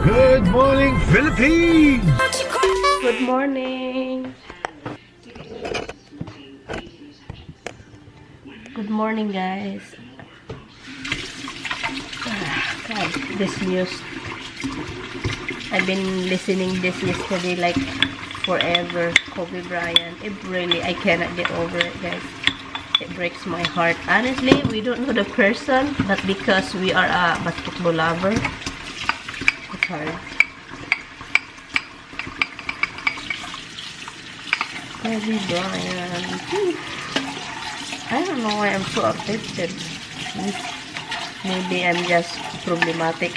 Good morning, Philippines! Good morning. Good morning, guys. God, this news. I've been listening this yesterday like forever. Kobe Bryant. It really, I cannot get over it, guys. It breaks my heart. Honestly, we don't know the person, but because we are a basketball lover, it's hard. Kobe Bryant. I don't know why I'm so affected. Maybe I'm just problematic.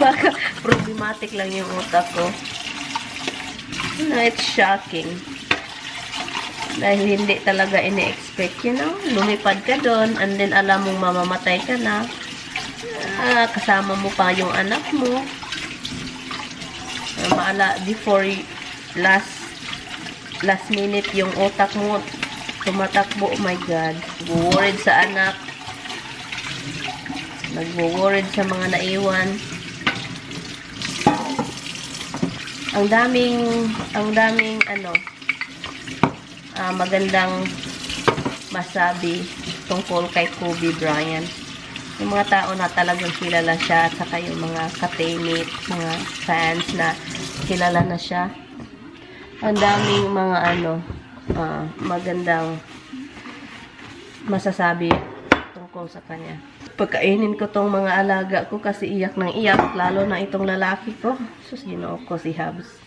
Baka problematic lang yung utak ko. No, it's shocking. Dahil hindi talaga ini-expect, you know? Lumipad ka doon, and then alam mong mamamatay ka na. Kasama mo pa yung anak mo. Before last minute yung utak mo tumatakbo. Oh my God. Nag-worried sa anak. Nag-worried sa mga naiwan. Ang daming magandang masabi tungkol kay Kobe Bryant. Yung mga tao na talagang kilala siya, at saka yung mga ka-teammate, mga fans na kilala na siya. Ang daming mga magandang masasabi tungkol sa kanya. Pagkainin ko tong mga alaga ko kasi iyak ng iyak, lalo na itong lalaki ko. Sus, Ginoo ko, si Habs.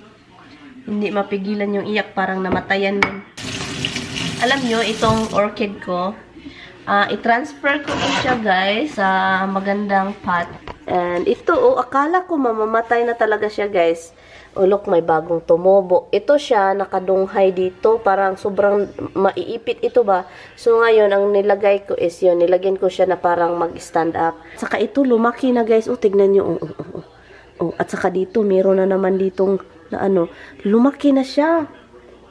Hindi mapigilan yung iyak, parang namatayan din. Alam nyo, itong orchid ko, i-transfer ko siya, guys, sa magandang pot. And ito, akala ko mamamatay na talaga siya, guys. Oh, look, may bagong tumubo. Ito siya, nakadunghay dito. Parang sobrang maiipit ito ba. So, ngayon, ang nilagay ko is yun. Nilagyan ko siya na parang mag-stand up. Saka ito, lumaki na, guys. Oh, tignan nyo. At saka dito, meron na naman ditong lumaki na siya.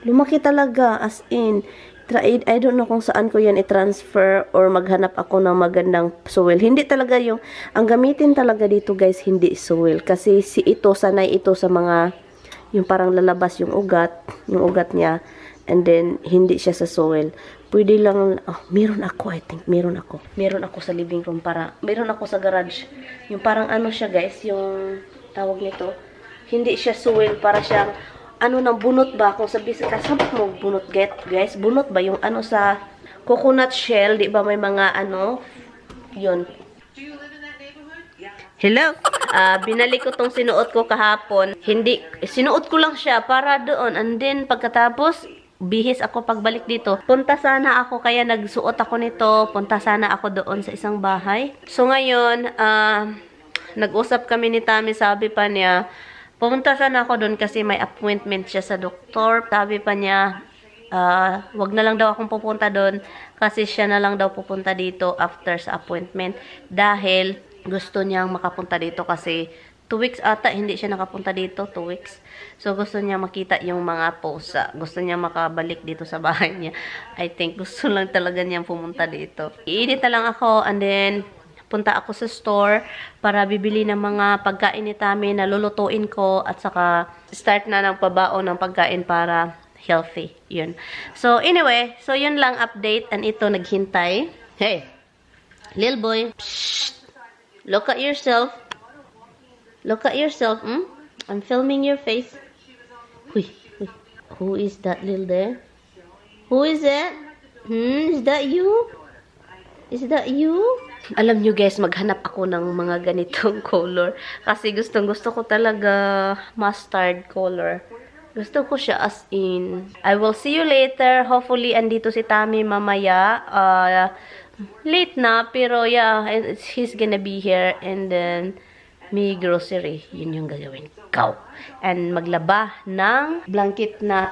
Lumaki talaga, as in. I don't know kung saan ko yan i-transfer or maghanap ako ng magandang soil. Hindi talaga ang gamitin talaga dito, guys, hindi soil. Kasi sanay ito sa mga, yung parang lalabas yung ugat niya. And then, hindi siya sa soil. Pwede lang, meron ako, I think, meron ako. Meron ako sa living room, meron ako sa garage. Yung parang siya, guys, yung tawag nito. Hindi siya soil, para siyang, ng bunot ba? Kung kasabot mo bunot, guys, bunot ba? Yung sa coconut shell, di ba may mga yun. Hello? Binalik ko tong sinuot ko kahapon. Sinuot ko lang siya para doon. And then, pagkatapos, bihis ako pagbalik dito. Punta sana ako, kaya nagsuot ako nito. Punta sana ako doon sa isang bahay. So, ngayon, nag-usap kami ni Tami, sabi pa niya, pumunta sana ako doon kasi may appointment siya sa doktor. Sabi pa niya, wag na lang daw akong pupunta doon kasi siya na lang daw pupunta dito after sa appointment. Dahil gusto niyang makapunta dito kasi 2 weeks ata hindi siya nakapunta dito, 2 weeks. So gusto niya makita yung mga posa. Gusto niya makabalik dito sa bahay niya. I think gusto lang talaga niyang pumunta dito. Iinit na lang ako, and then punta ako sa store para bibili ng mga pagkain ni Tami na lulutuin ko, at saka start na ng pabaon ng pagkain para healthy. Yun. So, anyway, so yun lang update, and ito naghintay. Hey, little boy. Psst. Look at yourself. Look at yourself. I'm filming your face. Huy. Who is that little there? Who is that? Is that you? Is that you? Alam nyo, guys, maghanap ako ng mga ganitong color. Kasi gustong-gusto ko talaga mustard color. Gusto ko siya as in. I will see you later. Hopefully, andito si Tami mamaya. Late na, pero yeah, he's gonna be here. And then, may grocery. Yun yung gagawin ko. And maglaba ng blanket na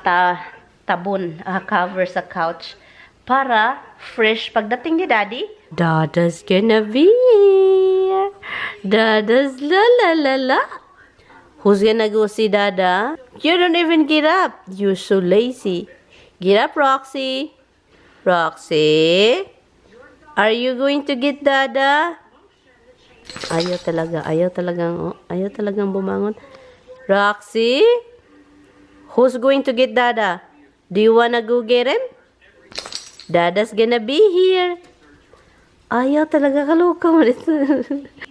tabon, cover sa couch. Para fresh pagdating ni Daddy. Dada's gonna be here. Dada's la la la la. Who's gonna go see Dada? You don't even get up. You're so lazy. Get up, Roxy. Roxy. Are you going to get Dada? Ayaw talagang bumangon. Roxy? Who's going to get Dada? Do you wanna go get him? Dada's gonna be here. Ayaw talaga, kaloka mo dito.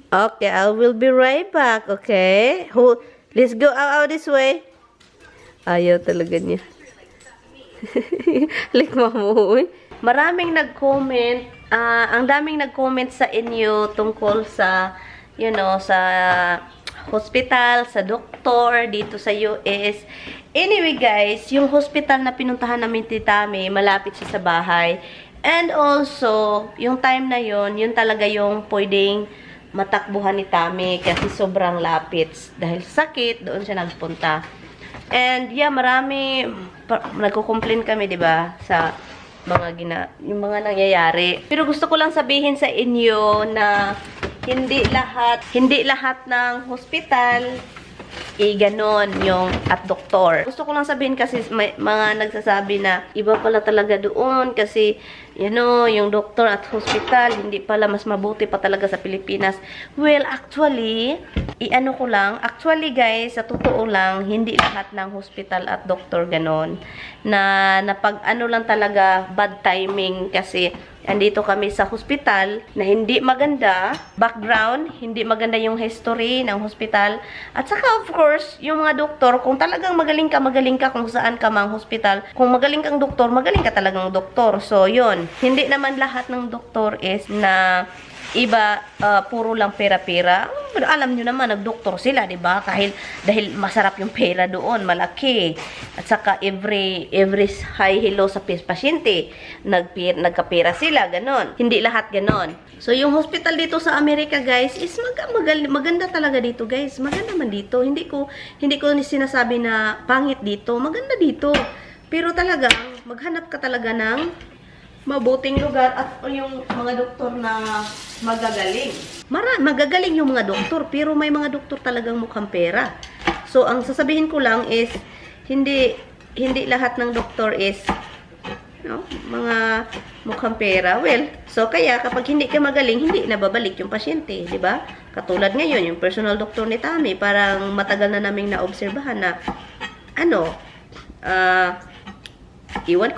Okay, I will be right back, okay? Let's go out this way. Ayaw talaga niya. Like mamuwi. Maraming nag-comment. Ang daming nag-comment sa inyo tungkol sa, sa hospital, sa doktor, dito sa US. Anyway guys, yung hospital na pinuntahan namin ni Tami, malapit siya sa bahay. And also, yung time na yun talaga yung pwedeng matakbuhan ni Tami kasi sobrang lapit. Dahil sakit, doon siya nagpunta. And yeah, marami nagko-complain kami, 'di ba, sa yung mga nangyayari. Pero gusto ko lang sabihin sa inyo na hindi lahat ng hospital ganon yung at doktor. Gusto ko lang sabihin kasi may mga nagsasabi na iba pala talaga doon kasi yung doktor at hospital hindi pala mas mabuti pa talaga sa Pilipinas. Well, actually guys, sa totoo lang, hindi lahat ng hospital at doktor ganon. Na pag lang talaga bad timing kasi andito kami sa hospital na hindi maganda background, hindi maganda yung history ng hospital. At saka of course, yung mga doktor, kung talagang magaling ka kung saan ka mang hospital. Kung magaling kang doktor, magaling ka talagang doktor. So, yun. Hindi naman lahat ng doktor is na iba, puro lang pera-pera. Alam nyo naman, nagdoktor sila, diba? Dahil masarap yung pera doon, malaki. At saka every high hello sa pasyente, nagkapera sila, ganon. Hindi lahat ganon. So, yung hospital dito sa Amerika, guys, is maganda talaga dito, guys. Maganda man dito. Hindi ko sinasabi na pangit dito. Maganda dito. Pero talaga, maghanap ka talaga ng mabuting lugar at yung mga doktor na magagaling. Magagaling yung mga doktor, pero may mga doktor talagang mukhang pera. So, ang sasabihin ko lang is, hindi lahat ng doktor is, mga mukhang pera. Well, so kaya kapag hindi ka magaling, hindi nababalik yung pasyente, di ba? Katulad ngayon, yung personal doctor ni Tami, parang matagal na naming naobserbahan na, iwan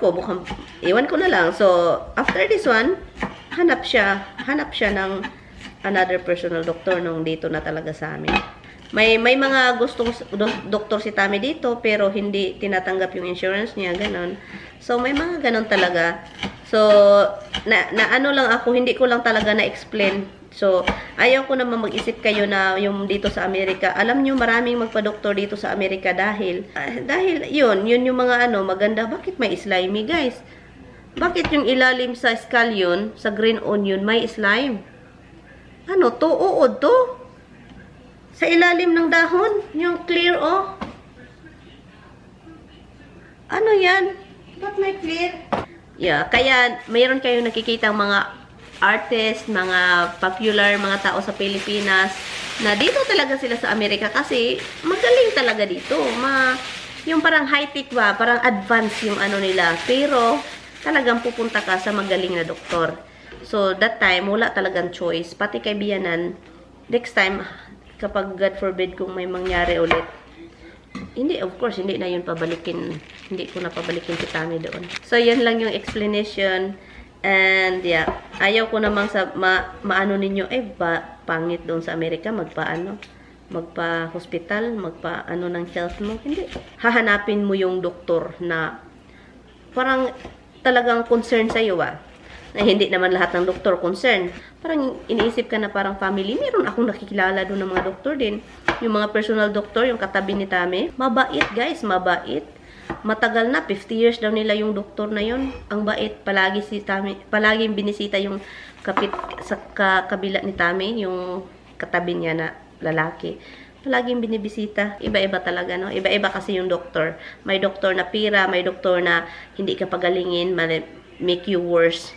ko na lang. So, after this one, hanap siya ng another personal doctor nung dito na talaga sa amin. May mga gustong doktor si Tami dito, pero hindi tinatanggap yung insurance niya, ganon. So, may mga ganon talaga. So, lang ako, hindi ko lang talaga na-explain. So, ayaw ko naman mag-isip kayo na yung dito sa Amerika. Alam nyo, maraming magpa-doktor dito sa Amerika dahil yun yung mga maganda. Bakit may slimy, guys? Bakit yung ilalim sa scallion, sa green onion, may slime? Ano to? Uod to? Sa ilalim ng dahon, yung clear, oh. Ano yan? Ba't may clear? Yeah, kaya mayroon kayong nakikita mga artist, mga popular, mga tao sa Pilipinas na dito talaga sila sa Amerika kasi magaling talaga dito. Yung parang high-tech ba, parang advanced yung nila. Pero talagang pupunta ka sa magaling na doktor. So, that time, wala talagang choice. Pati kay Biyanan, next time, kapag God forbid kung may mangyari ulit, of course, hindi na yun pabalikin. Hindi ko na pabalikin si Tami doon. So, yan lang yung explanation. And, yeah, ayaw ko namang maano ninyo, pangit doon sa Amerika, magpa-hospital, magpa-ano ng health mo. Hindi. Hahanapin mo yung doktor na parang talagang concern sa'yo, na hindi naman lahat ng doktor concern. Parang iniisip ka na parang family. Meron akong nakikilala doon ng mga doktor din. Yung mga personal doktor, yung katabi ni Tami. Mabait, guys, mabait. Matagal na, 50 years daw nila yung doktor na yun. Ang bait, palaging binisita yung sa kabila ni Tami, yung katabi niya na lalaki. Palaging binibisita. Iba-iba talaga, no? Iba-iba kasi yung doktor. May doktor na pira, may doktor na hindi ka pagalingin, make you worse.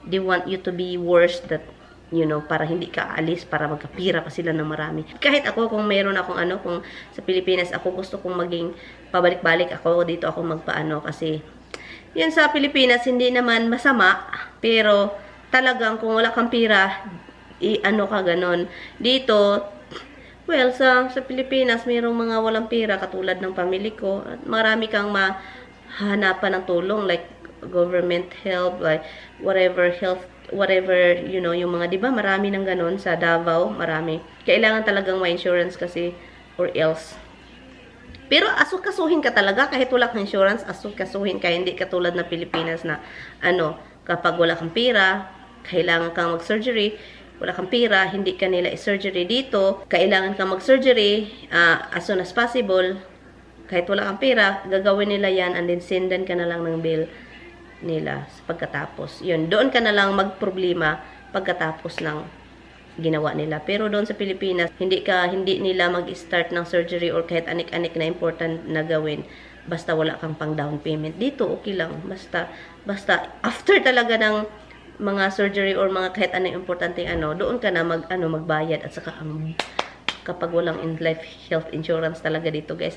They want you to be worse that, para hindi ka aalis, para magkapira pa sila ng marami. Kahit ako, kung meron akong kung sa Pilipinas, ako gusto kong maging pabalik-balik ako, dito ako magpaano, kasi yan sa Pilipinas, hindi naman masama, pero talagang kung wala kang pira, i-ano ka ganon. Dito, well, sa Pilipinas, mayroong mga walang pera katulad ng family ko. At marami kang mahanapan ng tulong like government help, like whatever health, whatever, you know, yung mga, di ba, marami ng ganon sa Davao, marami. Kailangan talagang may insurance kasi or else. Pero asukasuhin ka talaga kahit wala kang insurance, asukasuhin ka, hindi katulad na Pilipinas na ano, kapag wala kang pera, kailangan kang mag-surgery, wala kang pera, hindi ka nila i-surgery dito, kailangan kang mag-surgery as soon as possible, kahit wala kang pera, gagawin nila yan and then sendan ka na lang ng bill nila pagkatapos. Yun, doon ka na lang magproblema pagkatapos ng ginawa nila. Pero doon sa Pilipinas, hindi nila mag-start ng surgery or kahit anik-anik na important na gawin basta wala kang pang down payment. Dito okay lang, basta after talaga ng mga surgery or mga kahit anong importante doon ka na magbayad. At saka kapag walang in-life health insurance talaga dito, guys,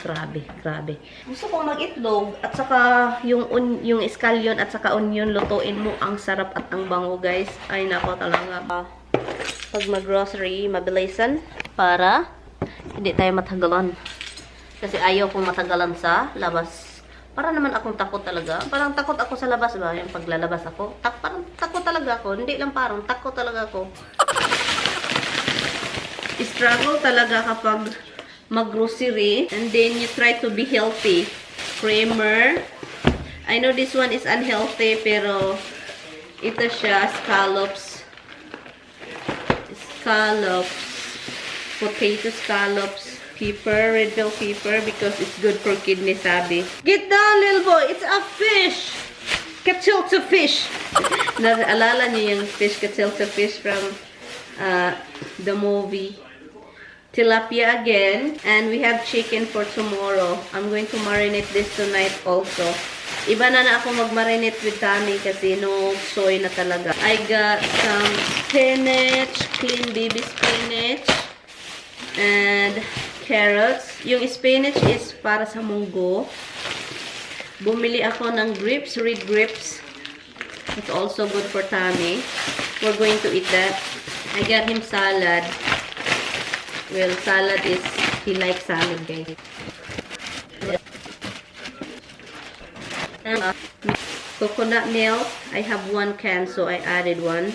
grabe. Gusto kong mag-itlog at saka yung scallion at saka onion, lutuin mo, ang sarap at ang bango, guys. Ay nako talaga. Pag mag-grocery, mabilisan para hindi tayo matagalan. Kasi ayaw kong matagalan sa labas. Para naman akong takot talaga. Parang takot ako sa labas ba? Yung paglalabas ako. Parang takot talaga ako. Hindi lang parang, takot talaga ako. Struggle talaga kapag mag-grocery. And then you try to be healthy. Creamer. I know this one is unhealthy, pero ito siya, scallops, potato scallops, pepper, red bell pepper, because it's good for kidney, sabi. Get down, little boy! It's a fish! Cachilta fish! Naalala niyo yung fish, cachilta fish from the movie. Tilapia again. And we have chicken for tomorrow. I'm going to marinate this tonight also. Iba na ako mag-marinate with Tammy kasi no soy na talaga. I got some spinach, clean baby spinach, and carrots. Yung spinach is para sa munggo. Bumili ako ng grapes, red grapes. It's also good for Tammy. We're going to eat that. I got him salad. Well, salad is, he likes salad, guys. Coconut milk, I have 1 can, so I added 1.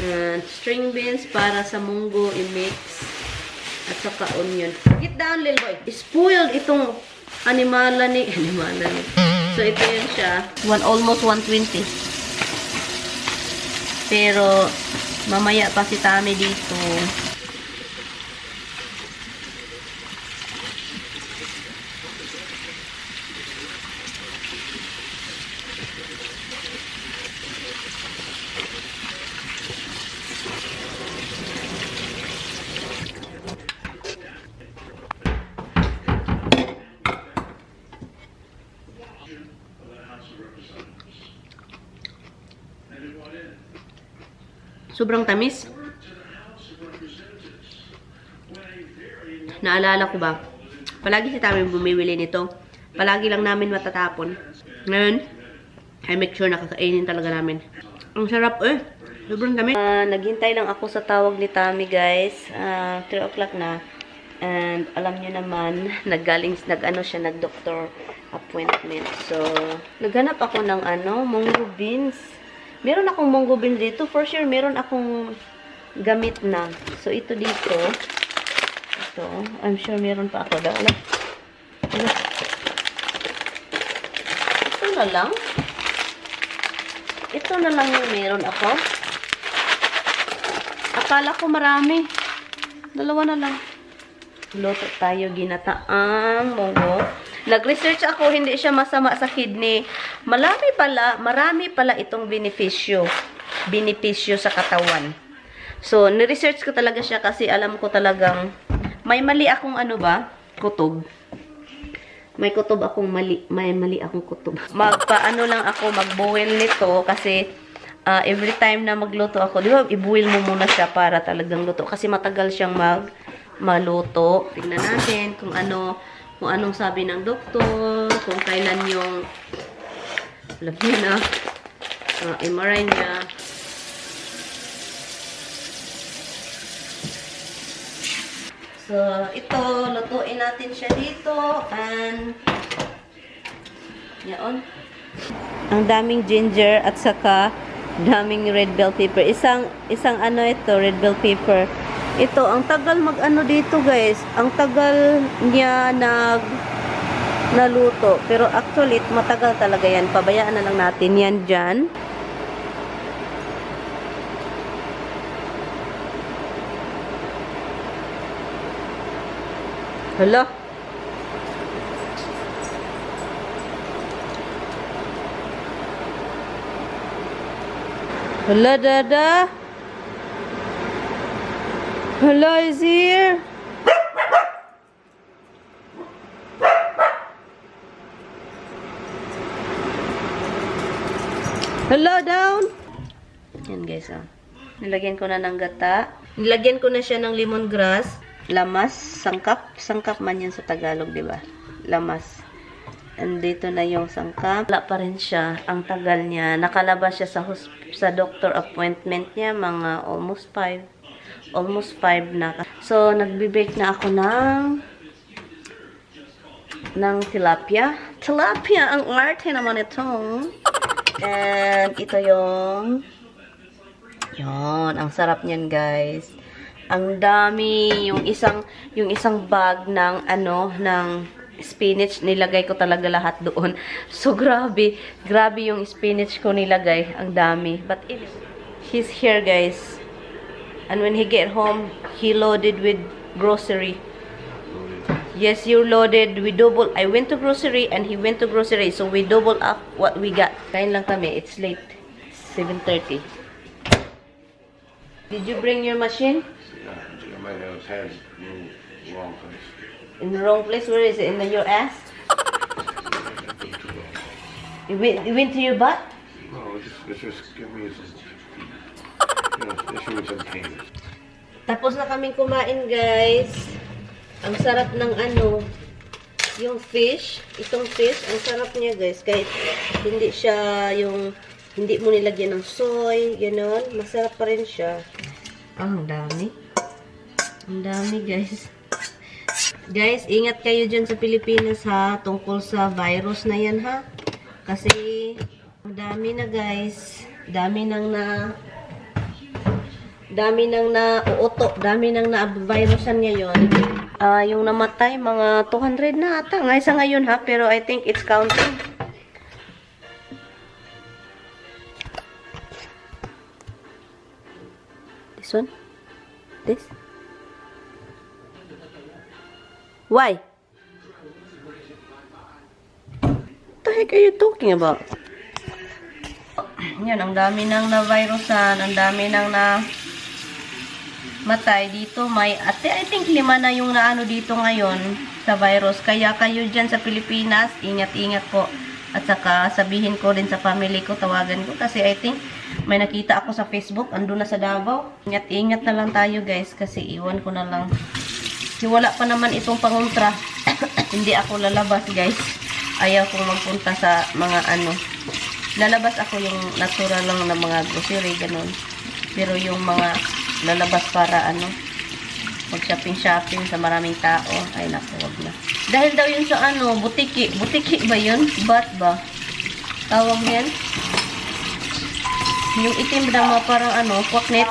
And string beans para sa munggo i-mix. At saka onion. Get down, little boy. Spoiled itong animala ni. So ito yun siya. Almost 120. Pero mamaya pa si Tammy dito. Sobrang tamis. Naalala ko ba? Palagi si Tammy bumibili nito. Palagi lang namin matatapon. Ngayon, I make sure nakakainin talaga namin. Ang sarap eh. Sobrang tamis. Naghintay lang ako sa tawag ni Tammy, guys. 3 o'clock na. And alam nyo naman, nag-doctor appointment. So, naghanap ako ng munggo beans. Meron akong munggo beans dito. For sure, meron akong gamit na. So, ito dito. Ito. I'm sure meron pa ako. Ito na lang. Ito na lang yung meron ako. Akala ko marami. 2 na lang. Luto tayo ginataang munggo. Nag-research ako, hindi siya masama sa kidney. Marami pala itong benepisyo sa katawan. So, ni-research ko talaga siya kasi alam ko talagang may mali akong kutob. May kutob akong mali. May mali akong kutob. Mag-boil nito kasi every time na magluto ako, di ba, i-boil mo muna siya para talagang luto. Kasi matagal siyang maluto. Tingnan natin kung anong sabi ng doktor, kung kailan yung alam niyo na, MRI niya. So, ito, lutuin natin siya dito. And, yaon. Ang daming ginger at saka daming red bell pepper. Isang ano ito, red bell pepper. Ito, ang tagal mag-ano dito guys. Ang tagal niya naluto. Pero actually, matagal talaga yan. Pabayaan na lang natin yan dyan. Hala. Hala, Dada. Hala, is here. Hello, down. Yan guys, ah. Nilagyan ko na ng gata. Nilagyan ko na siya ng lemongrass. Lamas, sangkap. Sangkap man yan sa Tagalog, di ba? Lamas. Andito na yung sangkap. Wala pa rin siya. Ang tagal niya. Nakalabas siya sa doctor appointment niya. Mga almost 5 na. So, nagbe-bake na ako ng tilapia. Tilapia, ang arte naman ito. And ito yung ang sarap niyan, guys. Ang dami, yung isang bag ng spinach, nilagay ko talaga lahat doon. So grabe yung spinach ko nilagay, ang dami. But he's here, guys. And when he get home, he loaded with grocery. Yes, you loaded. I went to grocery and he went to grocery. So we double up what we got. Kain lang kami. It's late. 7:30. Did you bring your machine? My nose has in the wrong place. In the wrong place? Where is it? In your ass? You went to your butt? No, it's just give me some, issue with some pain. Tapos na kaming kumain, guys. Ang sarap ng yung fish. Itong fish, ang sarap niya, guys. Kahit hindi siya hindi mo nilagyan ng soy, gano'n. Masarap pa rin siya. Ang dami. Ang dami, guys. Guys, ingat kayo dyan sa Pilipinas, ha? Tungkol sa virus na yan, ha? Kasi, ang dami na, guys. Dami nang nauuto. Dami nang na-virusan ngayon. Yung namatay, mga 200 na ata. Sa ngayon, ha? Pero I think it's counting. This one? This? Why? What the heck are you talking about? Yan, ang dami nang na-virusan, ang dami nang matay dito. I think 5 na yung naano dito ngayon sa virus. Kaya kayo dyan sa Pilipinas, ingat-ingat po. At saka sabihin ko din sa family ko, tawagan ko. Kasi I think may nakita ako sa Facebook, andun na sa Davao. Ingat-ingat na lang tayo, guys. Kasi iwan ko na lang. Wala pa naman itong panguntra. Hindi ako lalabas, guys. Ayaw kong magpunta sa mga lalabas ako yung natural lang na mga grocery, ganun. Pero yung mga lalabas para mag-shopping sa maraming tao, ay naku, wag na. Dahil daw yun sa butiki. Butiki ba yun? Bat ba? Tawag yan? Yung itim na parang kwaknet.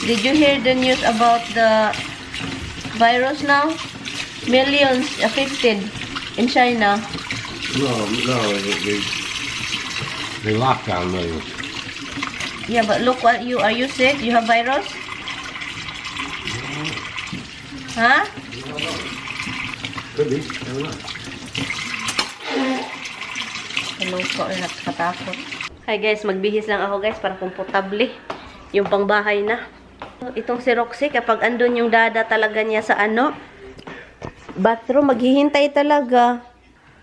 Did you hear the news about the virus now? Millions affected in China. No, they locked down millions. Yeah, but look what are you sick? You have virus? Huh? Could be. I don't know. Hello po, nakatakot. Hi guys, magbihis lang ako guys para komportable. Yung pangbahay na. Itong si Roxy, kapag andun yung dada talaga niya sa bathroom, maghihintay talaga.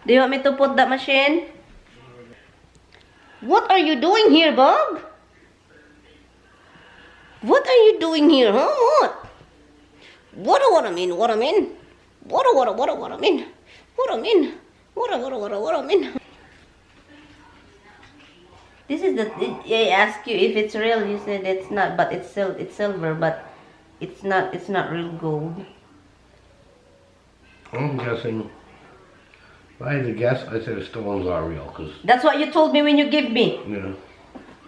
Do you want me to put that machine? What are you doing here, Bob? What are you doing here, huh? What I mean? What I mean? What I mean? This is I ask you if it's real. You said it's not, but it's silver, but it's not real gold. I'm guessing. If I had to guess, I'd say the stones are real, because, That's what you told me when you give me. you know,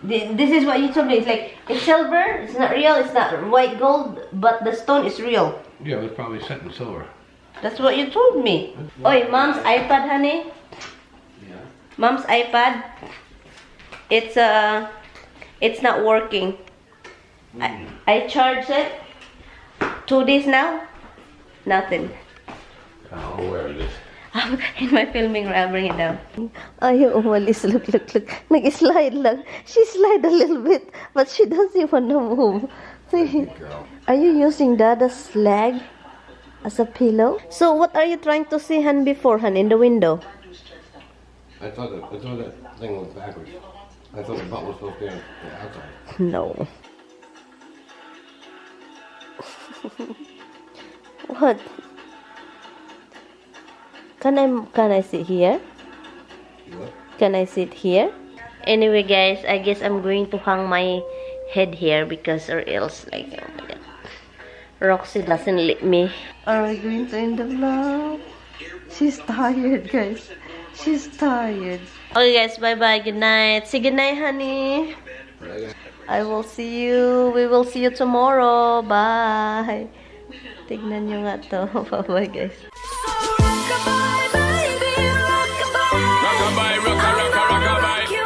This is what you told me. It's like, it's silver, it's not real, it's not white gold, but the stone is real. yeah, it was probably set in silver. That's what you told me. Oi, mom's iPad, honey. Yeah. Mom's iPad. It's not working. I charged it 2 days now. Nothing. Oh, where is it? In my filming, I'll bring it down. Ayaw umalis. Look. Nag-slide lang. She slide a little bit, but she doesn't want to move. See? Girl. Are you using Dada's leg as a pillow? So what are you trying to see, Han, before, Han, in the window? I thought that thing was backwards. I thought the butt was supposed to be on the outside. No. What? Can I sit here? What? Can I sit here? Anyway, guys, I guess I'm going to hang my head here because or else, like, oh my god, Roxy doesn't let me. Are we going to end the vlog? She's tired, guys. She's tired. Okay, guys, bye-bye. Good night. Say good night, honey. I will see you. We will see you tomorrow. Bye. Tignan nyo nga to. Bye-bye, guys.